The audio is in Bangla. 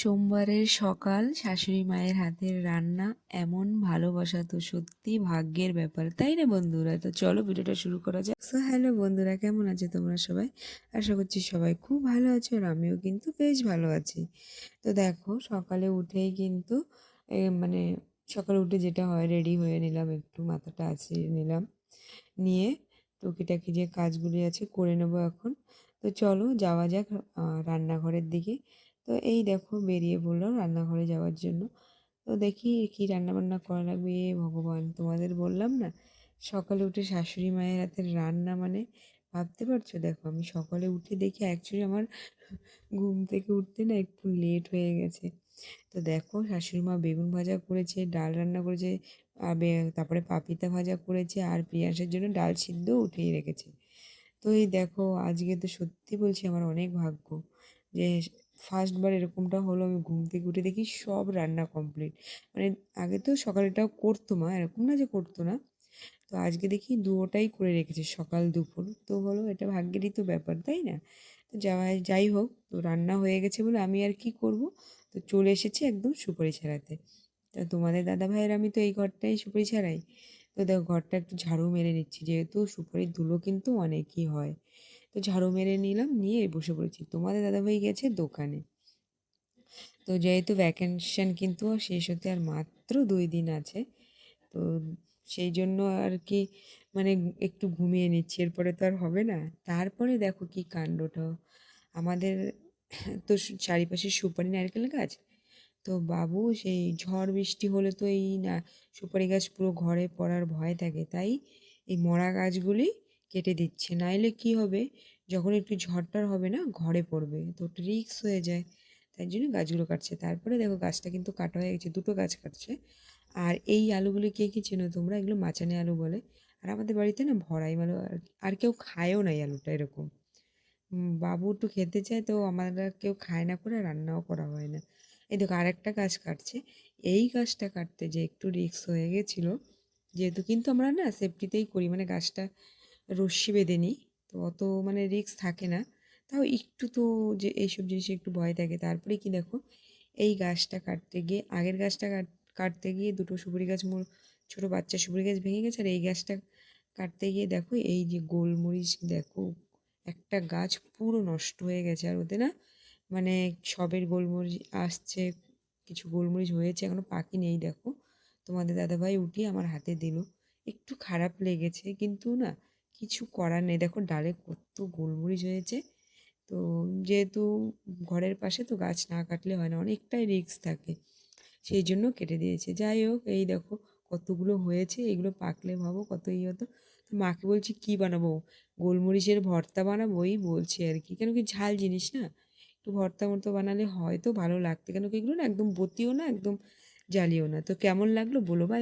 সোমবারের সকাল শাশুড়ি মায়ের হাতের রান্না এমন ভালোবাসা তো সত্যি ভাগ্যের ব্যাপার, তাই না বন্ধুরা? তো চলো ভিডিওটা শুরু করা যাক। সো হ্যালো বন্ধুরা, কেমন আছো তোমরা সবাই? আশা করছি সবাই খুব ভালো আছো, আর আমিও কিন্তু বেশ ভালো আছি। তো দেখো, সকালে উঠেই কিন্তু মানে সকালে উঠে যেটা হয়, রেডি হয়ে নিলাম, একটু মাথাটা আঁচড়িয়ে নিলাম, নিয়ে টুকিটাকি যে কাজগুলি আছে করে নেবো এখন। তো চলো যাওয়া যাক রান্নাঘরের দিকে। তো এই দেখো বেরিয়ে পড়লাম রান্নাঘরে যাওয়ার জন্য। তো দেখি কি রান্না বান্না করা লাগবে। এ ভগবান, তোমাদের বললাম না, সকালে উঠে শাশুড়ি মায়ের হাতের রান্না মানে ভাবতে পারছো? দেখো, আমি সকালে উঠে দেখি অ্যাকচুয়ালি আমার ঘুম থেকে উঠতে না একটু লেট হয়ে গেছে। তো দেখো, শাশুড়ি মা বেগুন ভাজা করেছে, ডাল রান্না করেছে, আর তারপরে পাপিতা ভাজা করেছে, আর পিয়াসের জন্য ডাল সিদ্ধ উঠিয়ে রেখেছে। তো এই দেখো, আজকে তো সত্যি বলছি আমার অনেক ভাগ্য যে ফার্স্টবার এরকমটা হলো, আমি ঘুম থেকে উঠে দেখি সব রান্না কমপ্লিট। মানে আগে তো সকালেটাও করতো মা, এরকম না যে করতো না। তো আজকে দেখি দুটোটাই করে রেখেছে, সকাল দুপুর। তো হলো, এটা ভাগ্যেরই তো ব্যাপার, তাই না? তো যাই হোক, তো রান্না হয়ে গেছে বলে আমি আর কি করব, তো চলে এসেছি একদম সুপারি ছাড়াতে। তা তোমাদের দাদা ভাইয়ের আমি তো এই ঘরটাই সুপারি ছাড়াই। তো দেখো, ঘরটা একটু ঝাড়ু মেরে নিচ্ছি, যেহেতু সুপারির ধুলো কিন্তু অনেকই হয়। তো ঝাড়ু মেরে নিলাম, নিয়ে বসে পড়েছি। তোমাদের দাদাভাই গেছে দোকানে। তো যেহেতু ভ্যাকেশন কিন্তু শেষ হতে আর মাত্র 2 দিন আছে, তো সেই জন্য আর কি, মানে একটু ঘুমিয়ে নিচ্ছি, এরপরে তো আর হবে না। তারপরে দেখো কি কাণ্ডটা আমাদের। তো চারিপাশে সুপারি নারকেল গাছ। তো বাবু সেই ঝড় বৃষ্টি হলে তো এই না সুপারি গাছ পুরো ঘরে পড়ার ভয় থাকে, তাই এই মরা গাছগুলি কেটে দিচ্ছে। নাইলে কি হবে, যখন একটু ঝড়টার হবে না, ঘরে পড়বে, তো রিস্ক হয়ে যায়। তাই জন্য গাছগুলো কাটছে। তারপরে দেখো, গাছটা কিন্তু কাটা হয়ে গেছে, দুটো গাছ কাটছে। আর এই আলুগুলি কে কি চেনো তোমরা? এগুলো মাচানে আলু বলে। আর আমাদের বাড়িতে না ভরাই আলু, আর কেউ খায়ও না এই আলুটা, এরকম। বাবু একটু খেতে চায়, তো আমরা কেউ খায় না করে রান্নাও করা হয় না। এই দেখো, আরেকটা গাছ কাটছে। এই গাছটা কাটতে যে একটু রিস্ক হয়ে গেছিলো, যেহেতু কিন্তু আমরা না সেফটিতেই করি, মানে গাছটা রশ্মি বেঁধে নিই, তো অত মানে রিস্ক থাকে না। তাও একটু তো, যে এইসব জিনিসে একটু ভয় থাকে। তারপরে কি দেখো, এই গাছটা কাটতে গিয়ে, আগের গাছটা কাটতে গিয়ে দুটো সুপারি গাছ, ছোটো বাচ্চা সুপারি গাছ ভেঙে গেছে। আর এই গাছটা কাটতে গিয়ে দেখো, এই যে গোলমরিচ দেখো, একটা গাছ পুরো নষ্ট হয়ে গেছে। আর ওতে না মানে সবের গোলমরিচ আসছে, কিছু গোলমরিচ হয়েছে, এখনো পাকি নেই। দেখো, তোমাদের দাদাভাই উঠিয়ে আমার হাতে দিল, একটু খারাপ লেগেছে, কিন্তু না কিছু করার নেই। দেখো ডালে কত গোলমরিচ হয়েছে। তো যেহেতু ঘরের পাশে, তো গাছ না কাটলে হয় না, অনেকটাই রিস্ক থাকে, সেই জন্য কেটে দিয়েছে। যাই হোক, এই দেখো কতগুলো হয়েছে, এগুলো পাকলে ভাবো কত হতো। তো মাকে বলছি কি বানাবো, গোলমরিচের ভর্তা বানাবো, এই বলছি আর কি, কেন কি ঝাল জিনিস না, একটু ভর্তা মতো বানালে হয়তো ভালো লাগতো, কেন কি এগুলো না একদম বতিও না, একদম জালিও না। তো কেমন লাগলো বলো ভাই।